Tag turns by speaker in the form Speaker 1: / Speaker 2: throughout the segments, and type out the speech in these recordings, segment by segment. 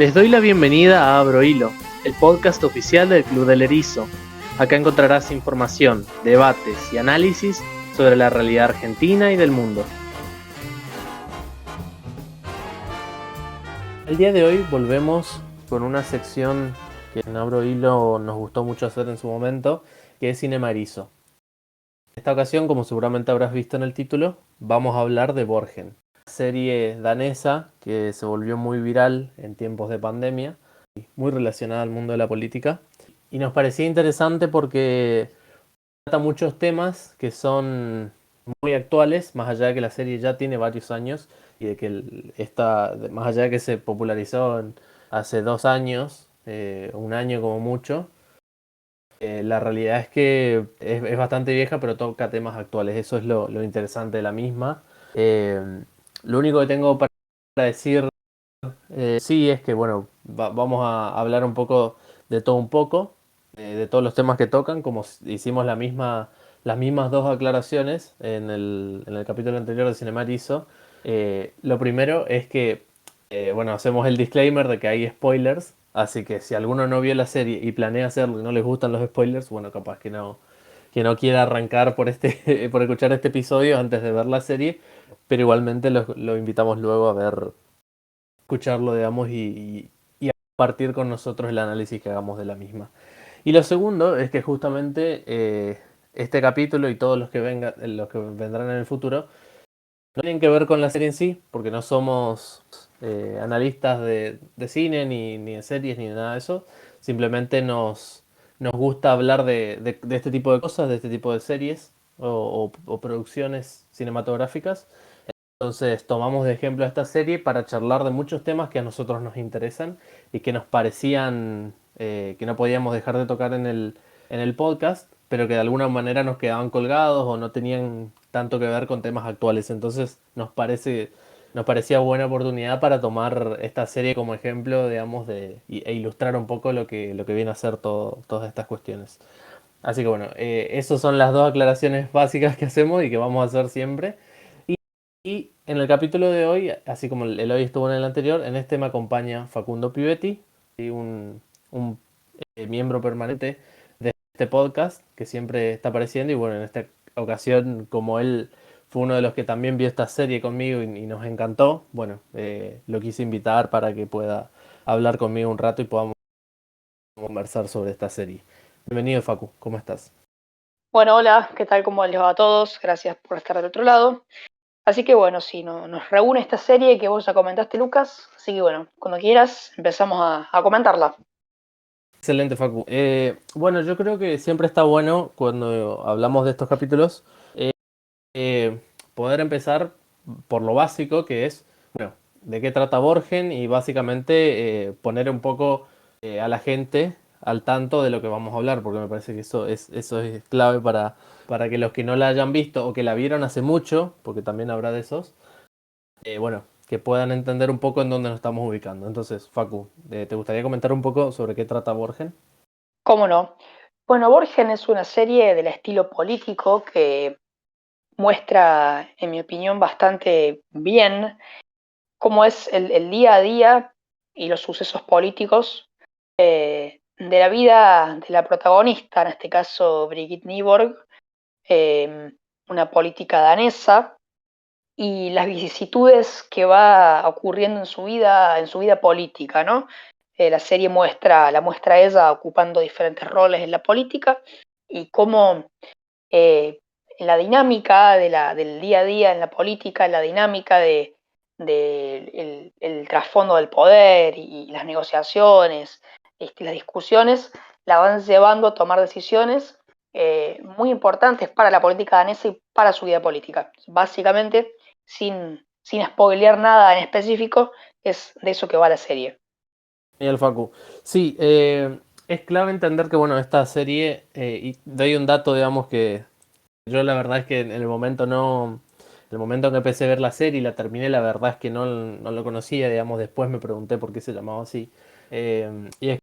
Speaker 1: Les doy la bienvenida a Abro Hilo, el podcast oficial del Club del Erizo. Acá encontrarás información, debates y análisis sobre la realidad argentina y del mundo. El día de hoy volvemos con una sección que en Abro Hilo nos gustó mucho hacer en su momento, que es Cinema Erizo. En esta ocasión, como seguramente habrás visto en el título, vamos a hablar de Borgen, serie danesa que se volvió muy viral en tiempos de pandemia, muy relacionada al mundo de la política. Y nos parecía interesante porque trata muchos temas que son muy actuales, más allá de que la serie ya tiene varios años y de que más allá de que se popularizó hace 2 años, un año como mucho. La realidad es que es bastante vieja, pero toca temas actuales. Eso es lo interesante de la misma. Eh, lo único que tengo para decir, sí, es que bueno, vamos a hablar un poco de todo un poco, de todos los temas que tocan, como hicimos las mismas dos aclaraciones en el capítulo anterior de Cinemar hizo. Lo primero es que, bueno, hacemos el disclaimer de que hay spoilers, así que si alguno no vio la serie y planea hacerlo y no les gustan los spoilers, bueno, capaz que no quiera arrancar por escuchar este episodio antes de ver la serie, pero igualmente lo invitamos luego a escucharlo, digamos, y a compartir con nosotros el análisis que hagamos de la misma. Y lo segundo es que justamente este capítulo y todos los que vendrán en el futuro no tienen que ver con la serie en sí, porque no somos analistas de cine, ni de series, ni de nada de eso. Simplemente nos gusta hablar de este tipo de cosas, de este tipo de series o producciones cinematográficas. Entonces tomamos de ejemplo esta serie para charlar de muchos temas que a nosotros nos interesan y que nos parecían que no podíamos dejar de tocar en el podcast, pero que de alguna manera nos quedaban colgados o no tenían tanto que ver con temas actuales. Entonces nos parecía buena oportunidad para tomar esta serie como ejemplo, digamos, e ilustrar un poco lo que viene a ser todas estas cuestiones. Así que bueno, esas son las dos aclaraciones básicas que hacemos y que vamos a hacer siempre. Y en el capítulo de hoy, así como el hoy estuvo en el anterior, en este me acompaña Facundo Pivetti, y un miembro permanente de este podcast que siempre está apareciendo. Y bueno, en esta ocasión, como él fue uno de los que también vio esta serie conmigo y nos encantó, bueno, lo quise invitar para que pueda hablar conmigo un rato y podamos conversar sobre esta serie. Bienvenido, Facu, ¿cómo estás?
Speaker 2: Bueno, hola, ¿qué tal? ¿Cómo les va a todos? Gracias por estar del otro lado. Así que bueno, sí, nos reúne esta serie que vos ya comentaste, Lucas. Así que bueno, cuando quieras empezamos a comentarla.
Speaker 1: Excelente, Facu. Bueno, yo creo que siempre está bueno cuando hablamos de estos capítulos eh, poder empezar por lo básico, que es, bueno, de qué trata Borgen y básicamente poner un poco a la gente al tanto de lo que vamos a hablar, porque me parece que eso es clave para que los que no la hayan visto o que la vieron hace mucho, porque también habrá de esos, bueno, que puedan entender un poco en dónde nos estamos ubicando. Entonces, Facu, ¿te gustaría comentar un poco sobre qué trata Borgen?
Speaker 2: ¿Cómo no? Bueno, Borgen es una serie del estilo político que muestra, en mi opinión, bastante bien cómo es el día a día y los sucesos políticos de la vida de la protagonista, en este caso Brigitte Nyborg, una política danesa, y las vicisitudes que va ocurriendo en su vida política, ¿no? La serie la muestra a ella ocupando diferentes roles en la política y cómo la dinámica del día a día en la política, la dinámica el trasfondo del poder y las negociaciones, las discusiones, la van llevando a tomar decisiones muy importantes para la política danesa y para su vida política. Básicamente, sin spoilear nada en específico, es de eso que va la serie.
Speaker 1: Genial, Facu. Sí, es clave entender que, bueno, esta serie, y doy un dato, digamos, que yo la verdad es que en el momento no, en el momento en que empecé a ver la serie y la terminé, la verdad es que no lo conocía, digamos, después me pregunté por qué se llamaba así. Y es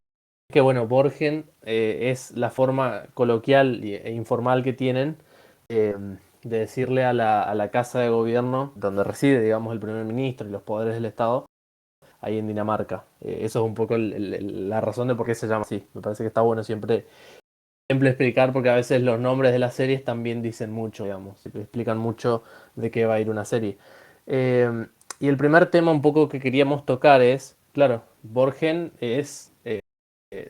Speaker 1: que, bueno, Borgen es la forma coloquial e informal que tienen eh, de decirle a la casa de gobierno, donde reside, digamos, el primer ministro y los poderes del Estado, ahí en Dinamarca. Eso es un poco la razón de por qué se llama así. Me parece que está bueno siempre explicar, porque a veces los nombres de las series también dicen mucho, digamos, explican mucho de qué va a ir una serie. Eh, y el primer tema un poco que queríamos tocar es, claro, Borgen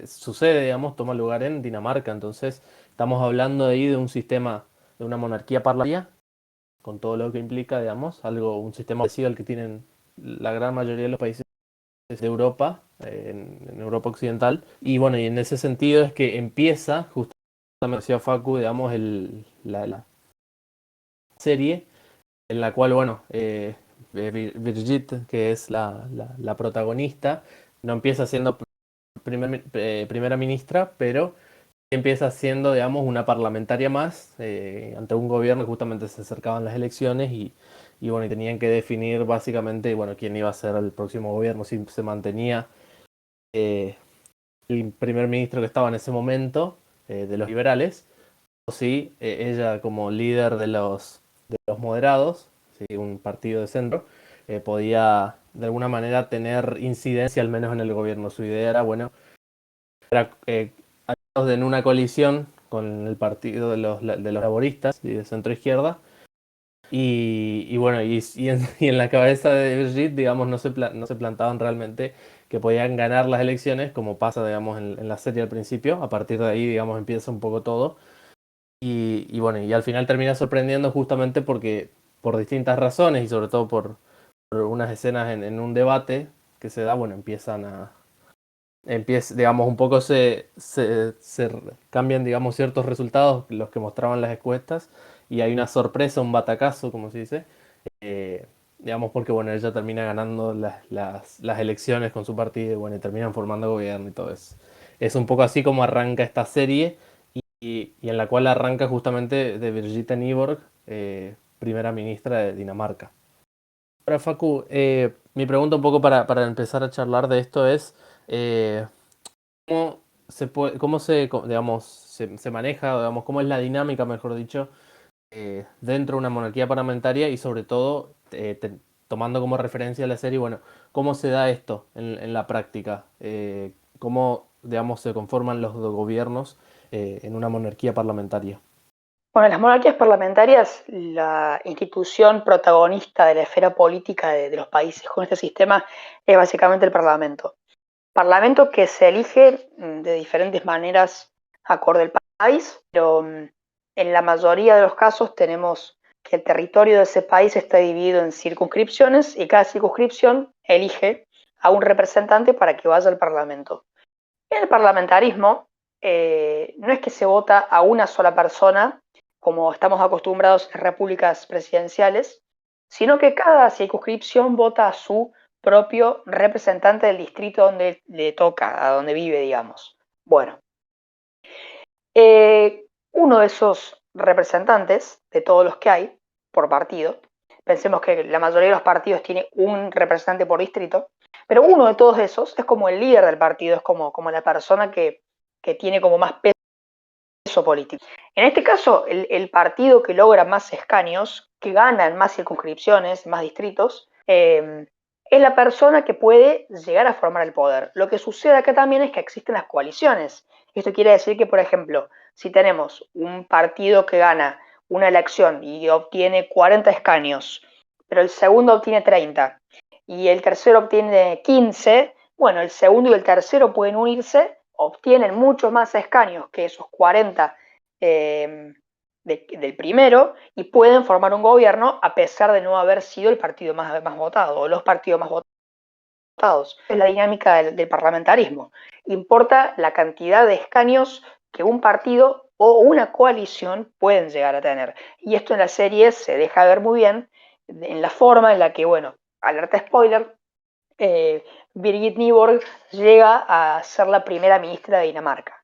Speaker 1: sucede, digamos, toma lugar en Dinamarca, entonces estamos hablando ahí de un sistema, de una monarquía parlamentaria, con todo lo que implica, digamos, un sistema parecido al que tienen la gran mayoría de los países de Europa, en Europa Occidental. Y bueno, y en ese sentido es que empieza, justamente decía Facu, digamos, la serie, en la cual, bueno, Birgit, que es la protagonista, no empieza siendo primera ministra, pero empieza siendo, digamos, una parlamentaria más ante un gobierno que justamente se acercaban las elecciones y bueno, y tenían que definir básicamente, bueno, quién iba a ser el próximo gobierno, si se mantenía eh, el primer ministro que estaba en ese momento, de los liberales, o si ella como líder de los moderados, ¿sí? Un partido de centro, podía de alguna manera tener incidencia al menos en el gobierno. Su idea era, bueno, era en una coalición con el partido de los laboristas y de centro izquierda. Y bueno, y en la cabeza de Brigitte, digamos, no se plantaban realmente que podían ganar las elecciones, como pasa, digamos, en la serie al principio. A partir de ahí, digamos, empieza un poco todo. Y bueno, y al final termina sorprendiendo justamente porque, por distintas razones y sobre todo por unas escenas en un debate que se da, bueno, digamos, un poco se cambian, digamos, ciertos resultados, los que mostraban las encuestas, y hay una sorpresa, un batacazo, como se dice, digamos, porque, bueno, ella termina ganando las elecciones con su partido, y bueno, y terminan formando gobierno y todo eso. Es un poco así como arranca esta serie, y en la cual arranca justamente de Birgitte Nyborg, primera ministra de Dinamarca. Ahora, Facu, mi pregunta un poco para empezar a charlar de esto es, eh, digamos, se maneja, digamos, cómo es la dinámica, mejor dicho, dentro de una monarquía parlamentaria y sobre todo, tomando como referencia la serie, bueno, cómo se da esto en la práctica, cómo, digamos, se conforman los gobiernos en una monarquía parlamentaria.
Speaker 2: Bueno, las monarquías parlamentarias, la institución protagonista de la esfera política de los países con este sistema es básicamente el Parlamento. Parlamento que se elige de diferentes maneras acorde al país, pero en la mayoría de los casos tenemos que el territorio de ese país está dividido en circunscripciones y cada circunscripción elige a un representante para que vaya al Parlamento. En el parlamentarismo no es que se vota a una sola persona, como estamos acostumbrados en repúblicas presidenciales, sino que cada circunscripción vota a su propio representante del distrito donde le toca, a donde vive, digamos. Bueno, uno de esos representantes, de todos los que hay, por partido, pensemos que la mayoría de los partidos tiene un representante por distrito, pero uno de todos esos es como el líder del partido, es como la persona que tiene como más peso político. En este caso, el partido que logra más escaños, que gana en más circunscripciones, más distritos, es la persona que puede llegar a formar el poder. Lo que sucede acá también es que existen las coaliciones. Esto quiere decir que, por ejemplo, si tenemos un partido que gana una elección y obtiene 40 escaños, pero el segundo obtiene 30 y el tercero obtiene 15, bueno, el segundo y el tercero pueden unirse, obtienen muchos más escaños que esos 40 del primero y pueden formar un gobierno a pesar de no haber sido el partido más votado o los partidos más votados. Es la dinámica del parlamentarismo. Importa la cantidad de escaños que un partido o una coalición pueden llegar a tener. Y esto en la serie se deja ver muy bien en la forma en la que, bueno, alerta spoiler, Birgit Nyborg llega a ser la primera ministra de Dinamarca.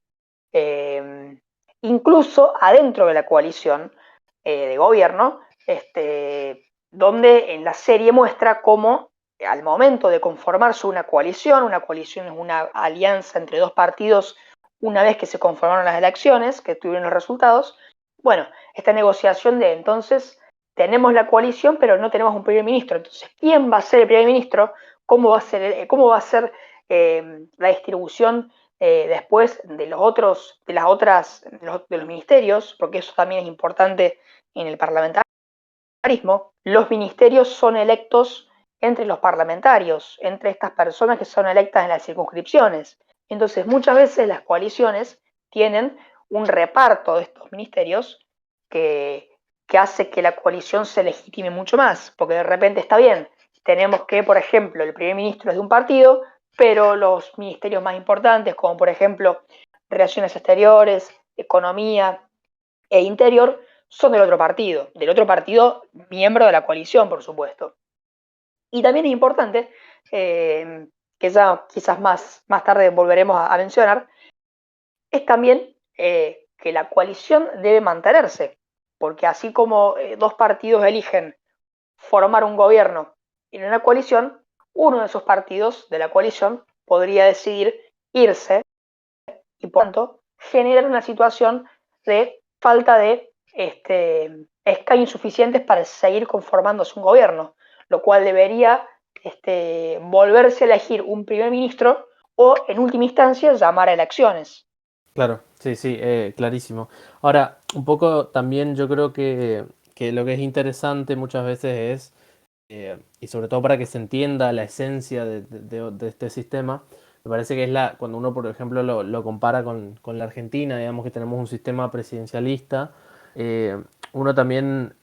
Speaker 2: Incluso adentro de la coalición de gobierno, donde en la serie muestra cómo al momento de conformarse una coalición es una alianza entre dos partidos una vez que se conformaron las elecciones, que tuvieron los resultados, bueno, esta negociación de entonces tenemos la coalición pero no tenemos un primer ministro, entonces ¿quién va a ser el primer ministro? cómo va a ser la distribución después de de los ministerios, porque eso también es importante en el parlamentarismo. Los ministerios son electos entre los parlamentarios, entre estas personas que son electas en las circunscripciones. Entonces, muchas veces las coaliciones tienen un reparto de estos ministerios que hace que la coalición se legitime mucho más, porque de repente está bien, tenemos que, por ejemplo, el primer ministro es de un partido, pero los ministerios más importantes, como por ejemplo Relaciones Exteriores, Economía e Interior, son del otro partido miembro de la coalición, por supuesto. Y también es importante, que ya quizás más tarde volveremos a mencionar, es también que la coalición debe mantenerse, porque así como dos partidos eligen formar un gobierno en una coalición, uno de esos partidos de la coalición podría decidir irse y por tanto generar una situación de falta de escaños suficientes para seguir conformándose un gobierno, lo cual debería volverse a elegir un primer ministro o, en última instancia, llamar a elecciones.
Speaker 1: Claro, sí, sí, clarísimo. Ahora, un poco también yo creo que lo que es interesante muchas veces es, y sobre todo para que se entienda la esencia de este sistema, me parece que es cuando uno, por ejemplo, lo compara con la Argentina, digamos que tenemos un sistema presidencialista, uno también,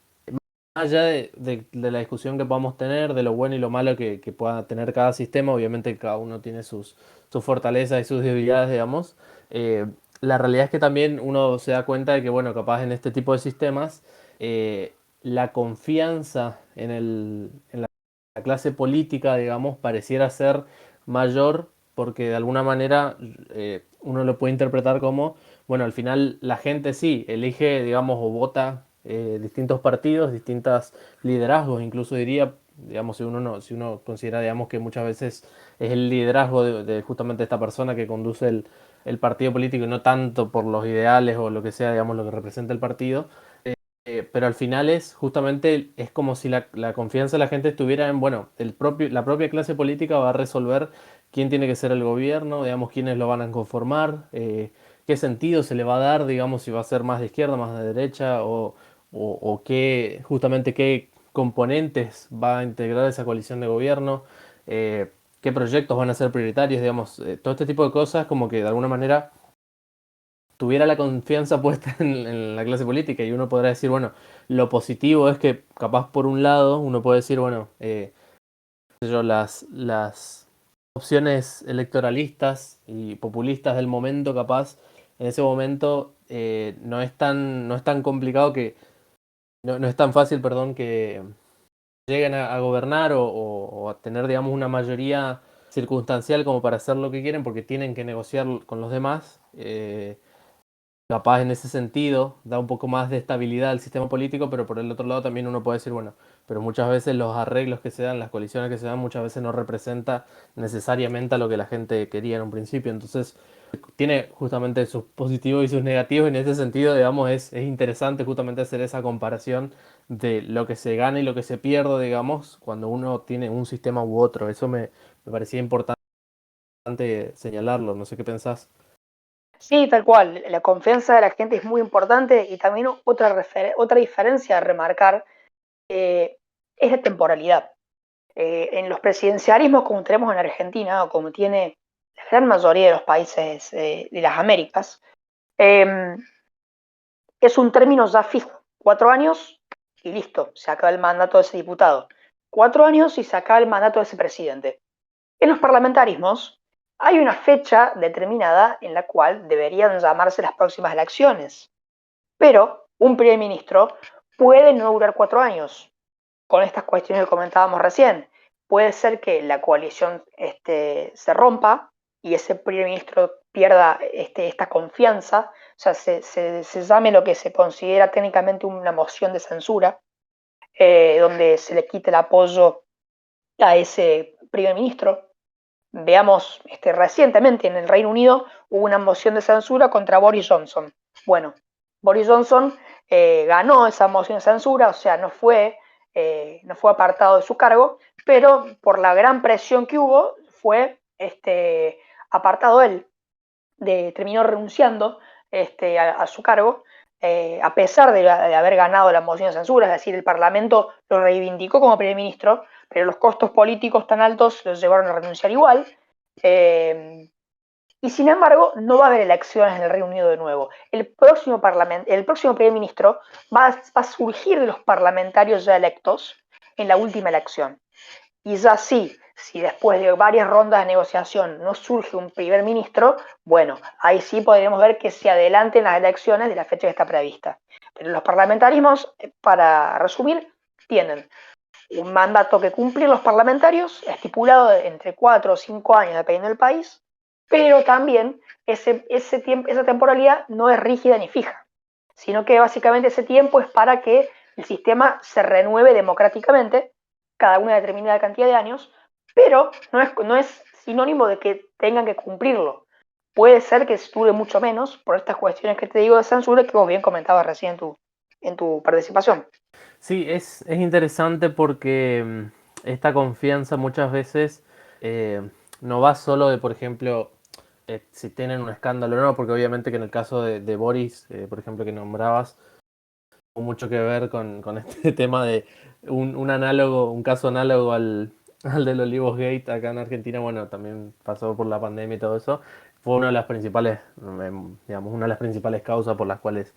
Speaker 1: más allá de la discusión que podamos tener, de lo bueno y lo malo que pueda tener cada sistema, obviamente cada uno tiene sus fortalezas y sus debilidades, digamos. La realidad es que también uno se da cuenta de que, bueno, capaz en este tipo de sistemas, la confianza en la clase política, digamos, pareciera ser mayor porque de alguna manera uno lo puede interpretar como, bueno, al final la gente sí elige, digamos, o vota distintos partidos, distintos liderazgos, incluso diría, digamos, si uno considera, digamos, que muchas veces es el liderazgo de justamente esta persona que conduce el partido político y no tanto por los ideales o lo que sea, digamos, lo que representa el partido. Pero al final es justamente, es como si la confianza de la gente estuviera en, bueno, la propia clase política va a resolver quién tiene que ser el gobierno, digamos, quiénes lo van a conformar, qué sentido se le va a dar, digamos, si va a ser más de izquierda, más de derecha, o qué, justamente qué componentes va a integrar esa coalición de gobierno, qué proyectos van a ser prioritarios, digamos, todo este tipo de cosas como que de alguna manera tuviera la confianza puesta en la clase política y uno podrá decir, bueno, lo positivo es que capaz por un lado uno puede decir, bueno, qué sé yo, las opciones electoralistas y populistas del momento capaz, en ese momento no es tan complicado que, no es tan fácil, perdón, que lleguen a gobernar o a tener, digamos, una mayoría circunstancial como para hacer lo que quieren porque tienen que negociar con los demás. Capaz en ese sentido da un poco más de estabilidad al sistema político, pero por el otro lado también uno puede decir, bueno, pero muchas veces los arreglos que se dan, las coaliciones que se dan, muchas veces no representa necesariamente a lo que la gente quería en un principio. Entonces, tiene justamente sus positivos y sus negativos. En ese sentido, digamos, es interesante justamente hacer esa comparación de lo que se gana y lo que se pierde, digamos, cuando uno tiene un sistema u otro. Eso me parecía importante señalarlo. No sé qué pensás.
Speaker 2: Sí, tal cual. La confianza de la gente es muy importante y también otra diferencia a remarcar es la temporalidad. En los presidencialismos como tenemos en Argentina o como tiene la gran mayoría de los países de las Américas, eh, es un término ya fijo. 4 años y listo, se acaba el mandato de ese diputado. 4 años y se acaba el mandato de ese presidente. En los parlamentarismos hay una fecha determinada en la cual deberían llamarse las próximas elecciones, pero un primer ministro puede no durar 4 años. Con estas cuestiones que comentábamos recién, puede ser que la coalición se rompa y ese primer ministro pierda esta confianza, o sea, se llame lo que se considera técnicamente una moción de censura, donde se le quite el apoyo a ese primer ministro. Veamos, recientemente en el Reino Unido hubo una moción de censura contra Boris Johnson. Bueno, Boris Johnson ganó esa moción de censura, o sea, no fue no fue apartado de su cargo, pero por la gran presión que hubo, fue apartado él, terminó renunciando a su cargo, a pesar de haber ganado la moción de censura, es decir, el Parlamento lo reivindicó como primer ministro, pero los costos políticos tan altos los llevaron a renunciar igual. Y sin embargo, no va a haber elecciones en el Reino Unido de nuevo. El próximo primer ministro va a surgir de los parlamentarios ya electos en la última elección. Y ya sí, si después de varias rondas de negociación no surge un primer ministro, bueno, ahí sí podríamos ver que se adelanten las elecciones de la fecha que está prevista. Pero los parlamentarismos, para resumir, tienen un mandato que cumplir los parlamentarios, estipulado de entre 4 o 5 años, dependiendo del país, pero también esa temporalidad no es rígida ni fija, sino que básicamente ese tiempo es para que el sistema se renueve democráticamente cada una determinada cantidad de años, pero no es sinónimo de que tengan que cumplirlo. Puede ser que dure mucho menos por estas cuestiones que te digo de censura que vos bien comentabas recién en tu participación.
Speaker 1: Sí, es interesante porque esta confianza muchas veces no va solo de, por ejemplo, si tienen un escándalo o no, porque obviamente que en el caso de Boris, por ejemplo, que nombrabas, tuvo mucho que ver con este tema de un caso análogo al del Olivos Gate acá en Argentina. Bueno, también pasó por la pandemia y todo eso. Fue una de las principales, digamos, una de las principales causas por las cuales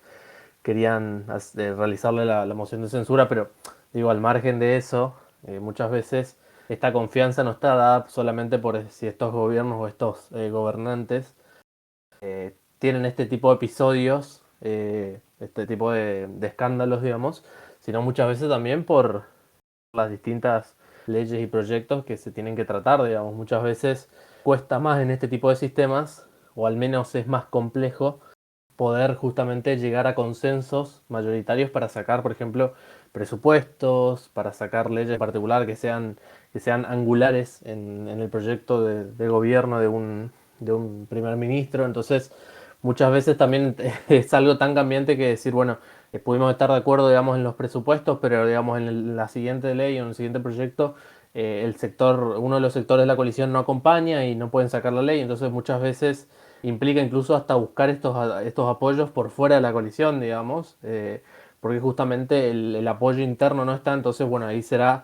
Speaker 1: querían realizarle la moción de censura, pero digo, al margen de eso, muchas veces esta confianza no está dada solamente por si estos gobiernos o estos gobernantes tienen este tipo de episodios, este tipo de escándalos, digamos, sino muchas veces también por las distintas leyes y proyectos que se tienen que tratar, digamos. Muchas veces cuesta más en este tipo de sistemas, o al menos es más complejo, poder justamente llegar a consensos mayoritarios para sacar, por ejemplo, presupuestos, para sacar leyes en particular que sean angulares en el proyecto de gobierno de un primer ministro. Entonces, muchas veces también es algo tan cambiante que decir, bueno, pudimos estar de acuerdo, digamos, en los presupuestos, pero, digamos, la siguiente ley o en el siguiente proyecto, uno de los sectores de la coalición no acompaña y no pueden sacar la ley. Entonces, muchas veces implica incluso hasta buscar estos apoyos por fuera de la coalición, digamos, porque justamente el apoyo interno no está. Entonces, bueno, ahí será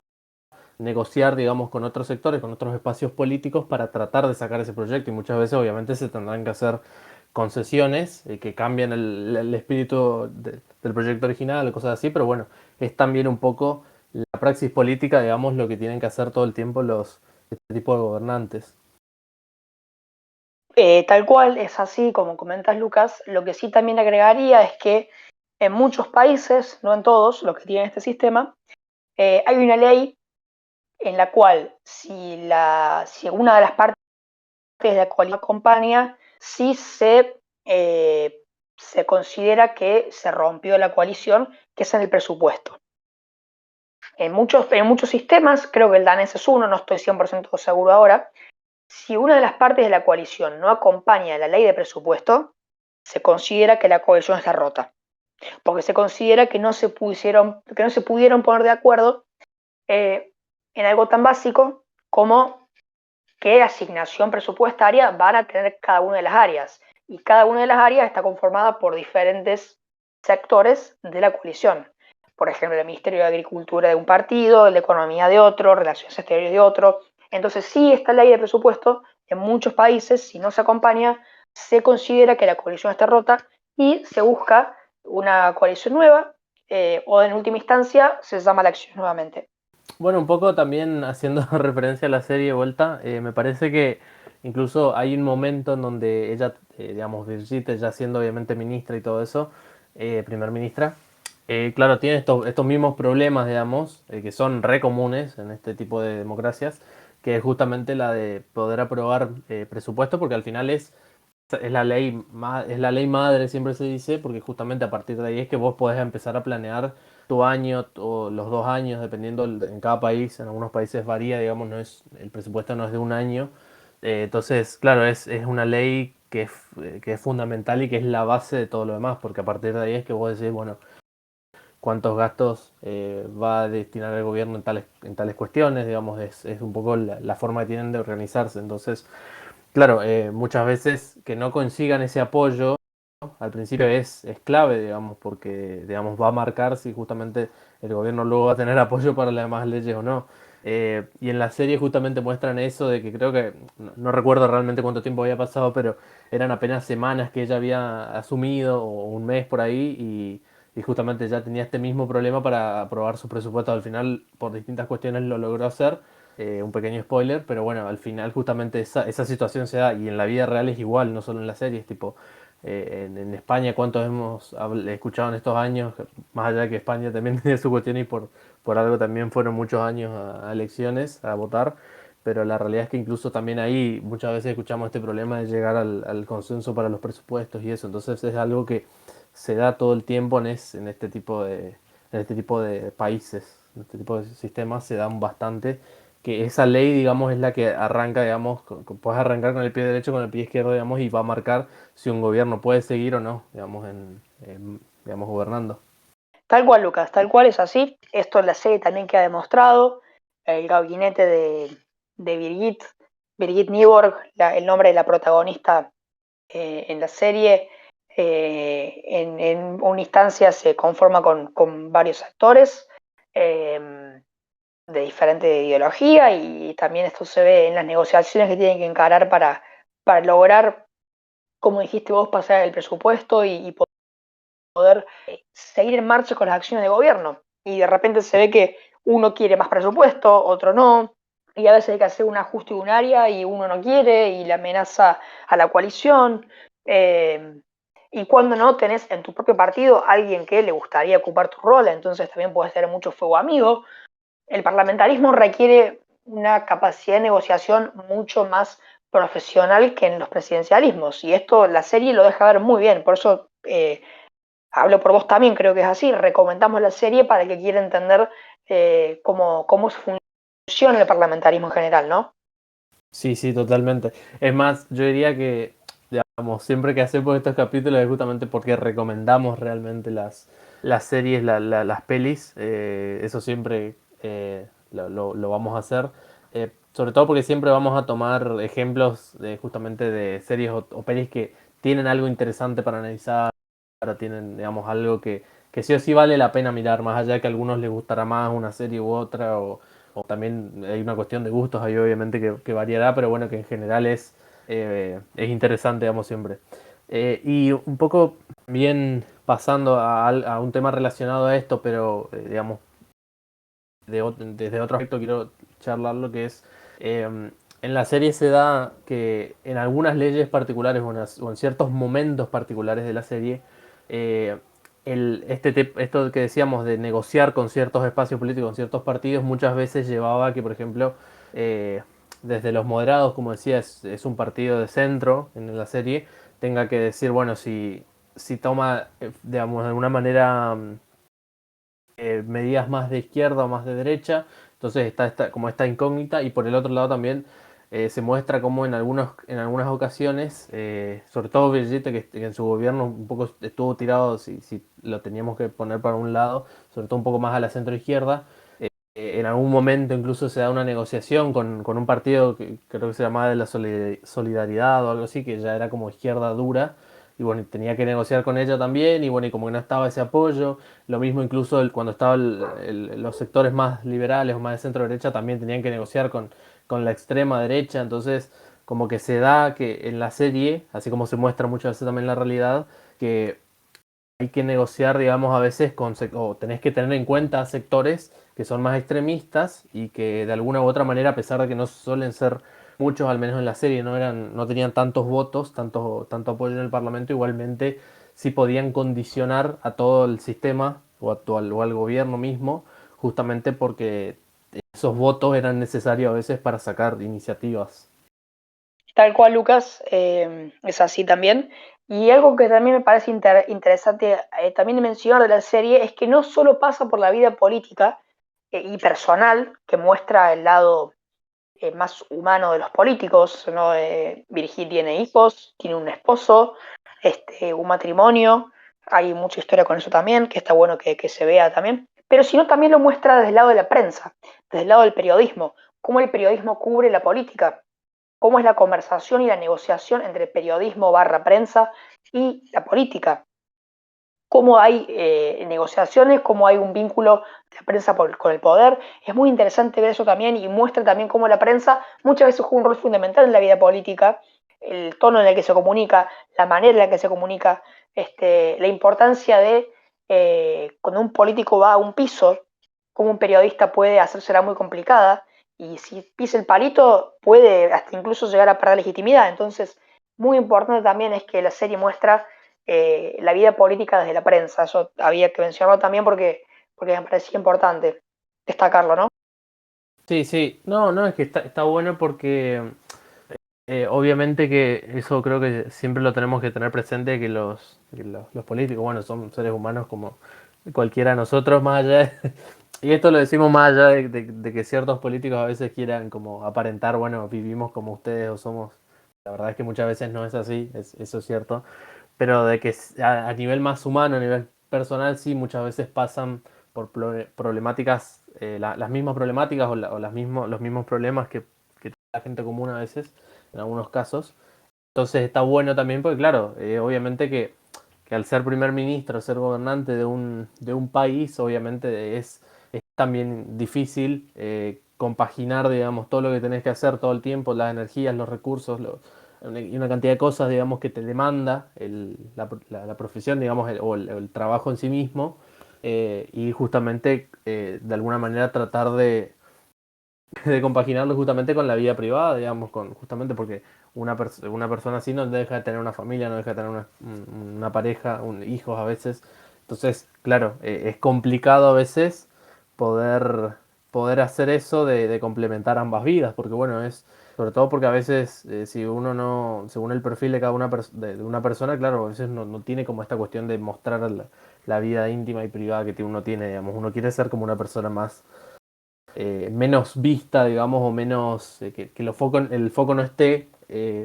Speaker 1: negociar, digamos, con otros sectores, con otros espacios políticos para tratar de sacar ese proyecto, y muchas veces obviamente se tendrán que hacer concesiones que cambian el espíritu del proyecto original o cosas así, pero bueno, es también un poco la praxis política, digamos, lo que tienen que hacer todo el tiempo este tipo de gobernantes.
Speaker 2: Tal cual, es así como comentas Lucas. Lo que sí también agregaría es que en muchos países, no en todos los que tienen este sistema, hay una ley en la cual si una de las partes de la coalición acompaña, sí se considera que se rompió la coalición, que es en el presupuesto. En muchos sistemas, creo que el danés es uno, no estoy 100% seguro ahora, si una de las partes de la coalición no acompaña la ley de presupuesto, se considera que la coalición está rota, porque se considera que que no se pudieron poner de acuerdo en algo tan básico como qué asignación presupuestaria van a tener cada una de las áreas. Y cada una de las áreas está conformada por diferentes sectores de la coalición. Por ejemplo, el Ministerio de Agricultura de un partido, el de Economía de otro, Relaciones Exteriores de otro. Entonces, sí, esta ley de presupuesto, en muchos países, si no se acompaña, se considera que la coalición está rota y se busca una coalición nueva, o en última instancia se llama la acción nuevamente.
Speaker 1: Bueno, un poco también haciendo referencia a la serie Vuelta, me parece que incluso hay un momento en donde ella, digamos, Brigitte, ya siendo obviamente ministra y todo eso, primer ministra, claro, tiene estos mismos problemas, digamos, que son re comunes en este tipo de democracias, que es justamente la de poder aprobar presupuesto, porque al final es la ley madre, siempre se dice, porque justamente a partir de ahí es que vos podés empezar a planear tu año o los 2 años, dependiendo en cada país. En algunos países varía, digamos, el presupuesto no es de un año. Entonces, claro, es una ley que es fundamental y que es la base de todo lo demás, porque a partir de ahí es que vos decís, bueno, cuántos gastos va a destinar el gobierno en tales cuestiones, digamos, es un poco la forma que tienen de organizarse. Entonces, claro, muchas veces que no consigan ese apoyo al principio es clave, digamos, porque digamos, va a marcar si justamente el gobierno luego va a tener apoyo para las demás leyes o no. Y en la serie justamente muestran eso de que creo que, no recuerdo realmente cuánto tiempo había pasado, pero eran apenas semanas que ella había asumido, o un mes por ahí, y justamente ya tenía este mismo problema para aprobar su presupuesto. Al final, por distintas cuestiones, lo logró hacer. Un pequeño spoiler, pero bueno, al final justamente esa situación se da, y en la vida real es igual, no solo en la serie, es tipo en España, cuántos hemos escuchado en estos años, más allá de que España también tiene su cuestión y por algo también fueron muchos años a elecciones, a votar, pero la realidad es que incluso también ahí muchas veces escuchamos este problema de llegar al consenso para los presupuestos y eso, entonces es algo que se da todo el tiempo en este tipo de países, en este tipo de sistemas se dan bastante, que esa ley, digamos, es la que arranca, digamos, puedes arrancar con el pie derecho, con el pie izquierdo, digamos, y va a marcar si un gobierno puede seguir o no, digamos, digamos, gobernando.
Speaker 2: Tal cual, Lucas, tal cual es así. Esto en la serie también queda demostrado. El gabinete de Birgit Nyborg, el nombre de la protagonista en la serie, en una instancia se conforma con varios actores de diferente ideología y también esto se ve en las negociaciones que tienen que encarar para lograr, como dijiste vos, pasar el presupuesto y poder seguir en marcha con las acciones de gobierno. Y de repente se ve que uno quiere más presupuesto, otro no, y a veces hay que hacer un ajuste de un área y uno no quiere y le amenaza a la coalición. Eh, y cuando no tenés en tu propio partido alguien que le gustaría ocupar tu rol, entonces también puedes tener mucho fuego amigo. El parlamentarismo requiere una capacidad de negociación mucho más profesional que en los presidencialismos. Y esto la serie lo deja ver muy bien. Por eso hablo por vos también, creo que es así. Recomendamos la serie para el que quiera entender cómo funciona el parlamentarismo en general, ¿no?
Speaker 1: Sí, sí, totalmente. Es más, yo diría que, digamos, siempre que hacemos estos capítulos es justamente porque recomendamos realmente las series, las pelis, eso siempre lo vamos a hacer. Sobre todo porque siempre vamos a tomar ejemplos de justamente de series o pelis que tienen algo interesante para analizar, tienen, digamos, algo que sí o sí vale la pena mirar, más allá de que a algunos les gustará más una serie u otra, o también hay una cuestión de gustos ahí obviamente que variará, pero bueno, que en general es interesante, digamos, siempre. Y un poco bien pasando a un tema relacionado a esto, pero digamos, desde otro aspecto quiero charlar lo que es, en la serie se da que en algunas leyes particulares o en ciertos momentos particulares de la serie, eh, esto que decíamos de negociar con ciertos espacios políticos, con ciertos partidos, muchas veces llevaba a que, por ejemplo, eh, desde los moderados, como decía, es un partido de centro en la serie, tenga que decir, bueno, si toma, digamos, de alguna manera medidas más de izquierda o más de derecha, entonces está como esta incógnita, y por el otro lado también se muestra como en algunas ocasiones, sobre todo Brigitte, que en su gobierno un poco estuvo tirado, si lo teníamos que poner para un lado, sobre todo un poco más a la centro izquierda, en algún momento incluso se da una negociación con un partido que creo que se llamaba de la Solidaridad o algo así, que ya era como izquierda dura, y bueno, tenía que negociar con ella también, y bueno, y como que no estaba ese apoyo, lo mismo incluso cuando estaban los sectores más liberales o más de centro derecha también tenían que negociar con la extrema derecha, entonces como que se da que en la serie, así como se muestra muchas veces también en la realidad, que hay que negociar, digamos, a veces o tenés que tener en cuenta sectores que son más extremistas y que de alguna u otra manera, a pesar de que no suelen ser muchos, al menos en la serie, no tenían tantos votos, tanto apoyo en el Parlamento, igualmente sí podían condicionar a todo el sistema o al gobierno mismo, justamente porque esos votos eran necesarios a veces para sacar iniciativas.
Speaker 2: Tal cual, Lucas, es así también. Y algo que también me parece interesante también mencionar de la serie es que no solo pasa por la vida política y personal, que muestra el lado más humano de los políticos, ¿no? Virgil tiene hijos, tiene un esposo, un matrimonio, hay mucha historia con eso también, que está bueno que se vea también, pero si no también lo muestra desde el lado de la prensa, desde el lado del periodismo, cómo el periodismo cubre la política, cómo es la conversación y la negociación entre periodismo barra prensa y la política, cómo hay negociaciones, cómo hay un vínculo de la prensa con el poder. Es muy interesante ver eso también y muestra también cómo la prensa muchas veces juega un rol fundamental en la vida política, el tono en el que se comunica, la manera en la que se comunica, la importancia de cuando un político va a un piso, cómo un periodista puede hacérsela muy complicada y si pisa el palito puede hasta incluso llegar a perder legitimidad. Entonces, muy importante también es que la serie muestra la vida política desde la prensa. Eso había que mencionarlo también porque me parecía importante destacarlo, ¿no?
Speaker 1: Sí, sí. No, es que está bueno porque obviamente que eso creo que siempre lo tenemos que tener presente, que los políticos, bueno, son seres humanos como cualquiera de nosotros, más allá de, y esto lo decimos más allá de que ciertos políticos a veces quieran como aparentar, bueno, vivimos como ustedes o somos, la verdad es que muchas veces no es así, eso es cierto, pero de que a nivel más humano, a nivel personal, sí, muchas veces pasan por problemáticas, las mismas problemáticas o los mismos problemas que la gente común a veces, en algunos casos. Entonces está bueno también porque, claro, obviamente que al ser primer ministro, ser gobernante de un país, obviamente es también difícil compaginar, digamos, todo lo que tenés que hacer todo el tiempo, las energías, los recursos, y una cantidad de cosas, digamos, que te demanda la profesión, digamos, el trabajo en sí mismo, y justamente de alguna manera tratar de compaginarlo justamente con la vida privada, digamos, justamente porque una persona así no deja de tener una familia, no deja de tener una pareja, hijos a veces. Entonces, claro, es complicado a veces poder, poder hacer eso de complementar ambas vidas, porque bueno, sobre todo porque a veces si uno no, según el perfil de cada de una persona, claro, a veces no tiene como esta cuestión de mostrar la vida íntima y privada que uno tiene, digamos, uno quiere ser como una persona más menos vista, digamos, o menos que el foco no esté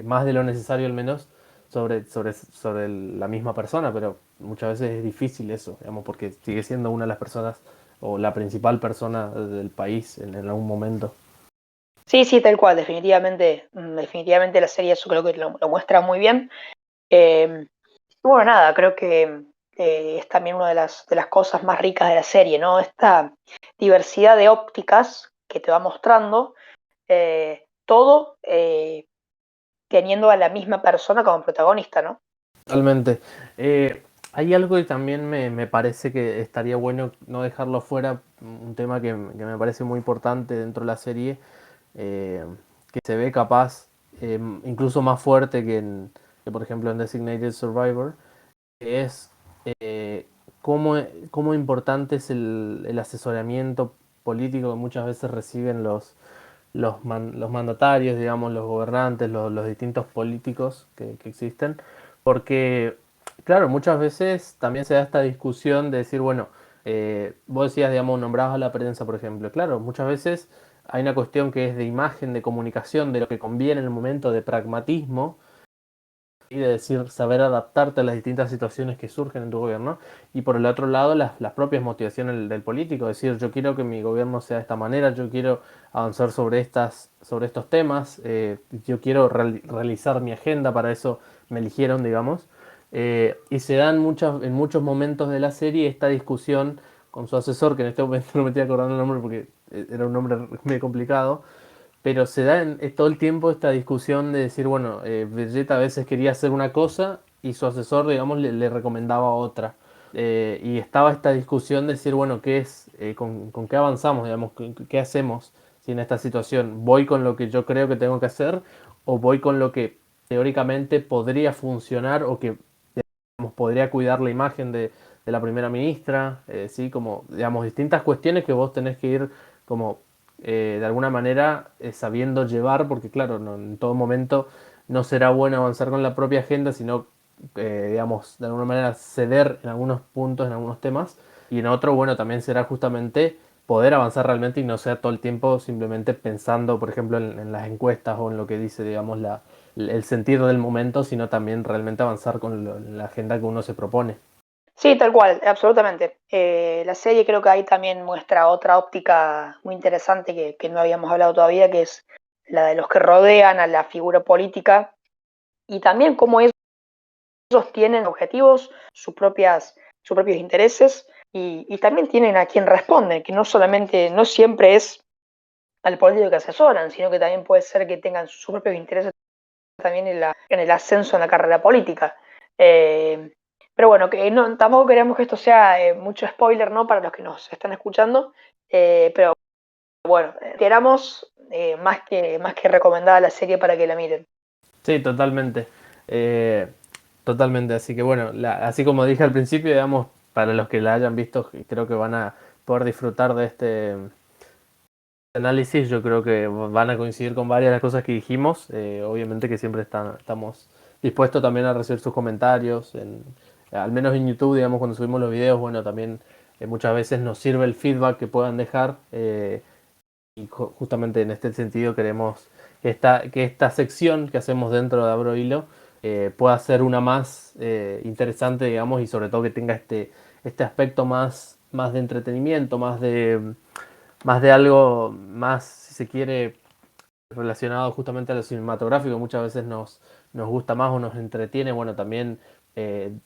Speaker 1: más de lo necesario al menos sobre la misma persona, pero muchas veces es difícil eso, digamos, porque sigue siendo una de las personas o la principal persona del país en algún momento.
Speaker 2: Sí, sí, tal cual, definitivamente, definitivamente la serie eso creo que lo muestra muy bien. Eh, y bueno, nada, creo que es también una de las cosas más ricas de la serie, ¿no? Esta diversidad de ópticas que te va mostrando, todo teniendo a la misma persona como protagonista, ¿no?
Speaker 1: Totalmente. Hay algo que también me parece que estaría bueno no dejarlo fuera, un tema que me parece muy importante dentro de la serie, eh, que se ve capaz incluso más fuerte que, por ejemplo, en Designated Survivor, que es eh, cómo, cómo importante es el asesoramiento político que muchas veces reciben los mandatarios, digamos, los gobernantes, los distintos políticos que existen, porque, claro, muchas veces también se da esta discusión de decir, bueno, vos decías, digamos, nombrabas a la prensa, por ejemplo, claro, muchas veces hay una cuestión que es de imagen, de comunicación, de lo que conviene en el momento, de pragmatismo, y de decir, saber adaptarte a las distintas situaciones que surgen en tu gobierno, y por el otro lado las propias motivaciones del político, decir, yo quiero que mi gobierno sea de esta manera, yo quiero avanzar sobre estos temas, yo quiero realizar mi agenda, para eso me eligieron, digamos, y se dan en muchos momentos de la serie esta discusión con su asesor, que en este momento no me estoy acordando el nombre porque era un nombre muy complicado, pero se da todo el tiempo esta discusión de decir, bueno, Vegeta a veces quería hacer una cosa y su asesor, digamos, le recomendaba otra. Y estaba esta discusión de decir, bueno, ¿qué es, con qué avanzamos, digamos, qué hacemos si en esta situación voy con lo que yo creo que tengo que hacer o voy con lo que teóricamente podría funcionar o que digamos, podría cuidar la imagen de la primera ministra, ¿sí? Como, digamos, distintas cuestiones que vos tenés que ir como de alguna manera sabiendo llevar, porque claro, en todo momento no será bueno avanzar con la propia agenda, sino, digamos, de alguna manera ceder en algunos puntos, en algunos temas, y en otro, bueno, también será justamente poder avanzar realmente y no sea todo el tiempo simplemente pensando, por ejemplo, en las encuestas o en lo que dice, digamos, el sentir del momento, sino también realmente avanzar con la agenda que uno se propone.
Speaker 2: Sí, tal cual, absolutamente. La serie creo que ahí también muestra otra óptica muy interesante que no habíamos hablado todavía, que es la de los que rodean a la figura política y también cómo ellos tienen objetivos, sus propios intereses y también tienen a quien responden, que no solamente, no siempre es al político que asesoran, sino que también puede ser que tengan sus propios intereses también en el ascenso en la carrera política. Eh, pero bueno, que no, tampoco queremos que esto sea mucho spoiler, ¿no? Para los que nos están escuchando, pero bueno, queramos más que recomendada la serie para que la miren.
Speaker 1: Sí, totalmente. Eh, Totalmente. Así que bueno, así como dije al principio, digamos, para los que la hayan visto, creo que van a poder disfrutar de este análisis. Yo creo que van a coincidir con varias de las cosas que dijimos. Obviamente que siempre estamos dispuestos también a recibir sus comentarios. Al menos en YouTube, digamos, cuando subimos los videos, bueno, también muchas veces nos sirve el feedback que puedan dejar. Y justamente en este sentido queremos que esta sección que hacemos dentro de Abro Hilo pueda ser una más interesante, digamos, y sobre todo que tenga este aspecto más de entretenimiento, más de algo más, si se quiere, relacionado justamente a lo cinematográfico. Muchas veces nos gusta más o nos entretiene. Bueno, también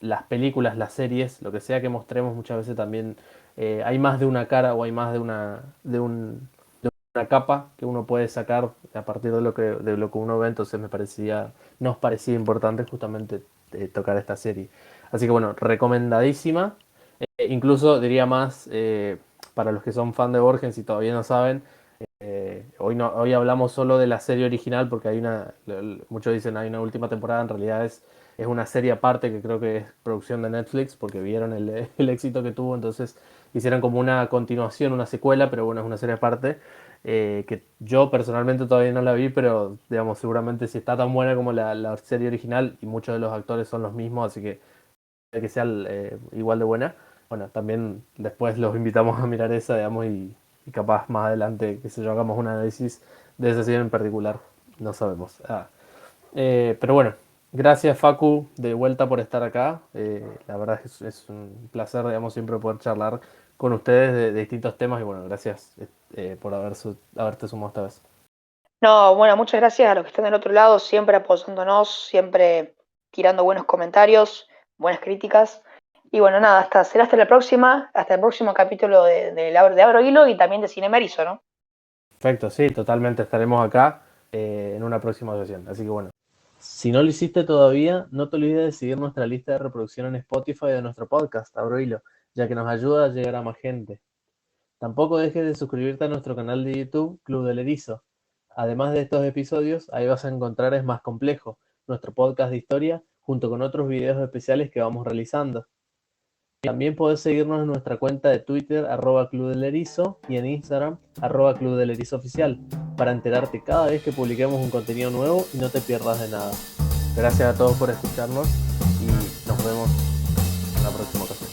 Speaker 1: las películas, las series, lo que sea que mostremos, muchas veces también hay más de una cara o hay más una capa que uno puede sacar a partir de lo que uno ve. Entonces nos parecía importante justamente tocar esta serie. Así que bueno, recomendadísima. Incluso diría más para los que son fan de Borgen, si todavía no saben. Hoy hablamos solo de la serie original porque muchos dicen hay una última temporada, en realidad es una serie aparte que creo que es producción de Netflix porque vieron el éxito que tuvo, entonces hicieron como una continuación, una secuela, pero bueno, es una serie aparte que yo personalmente todavía no la vi, pero digamos seguramente si está tan buena como la serie original y muchos de los actores son los mismos, así que sea igual de buena. Bueno, también después los invitamos a mirar esa, digamos, y capaz más adelante, que sé yo, hagamos un análisis de esa serie en particular. No sabemos. Pero bueno, gracias Facu de vuelta por estar acá. La verdad es un placer, digamos, siempre poder charlar con ustedes de distintos temas y bueno, gracias por haberte sumado esta vez.
Speaker 2: No, bueno, muchas gracias a los que están del otro lado, siempre apoyándonos, siempre tirando buenos comentarios, buenas críticas. Y bueno, nada, será hasta la próxima, hasta el próximo capítulo de Abro Hilo y también de Cinema Erizo, ¿no?
Speaker 1: Perfecto, sí, totalmente estaremos acá en una próxima sesión. Así que bueno. Si no lo hiciste todavía, no te olvides de seguir nuestra lista de reproducción en Spotify de nuestro podcast, Abro Hilo, ya que nos ayuda a llegar a más gente. Tampoco dejes de suscribirte a nuestro canal de YouTube, Club del Erizo. Además de estos episodios, ahí vas a encontrar Es Más Complejo, nuestro podcast de historia, junto con otros videos especiales que vamos realizando. También podés seguirnos en nuestra cuenta de Twitter, @Club del Erizo, y en Instagram, @Club del Erizo Oficial, para enterarte cada vez que publiquemos un contenido nuevo y no te pierdas de nada. Gracias a todos por escucharnos y nos vemos en la próxima ocasión.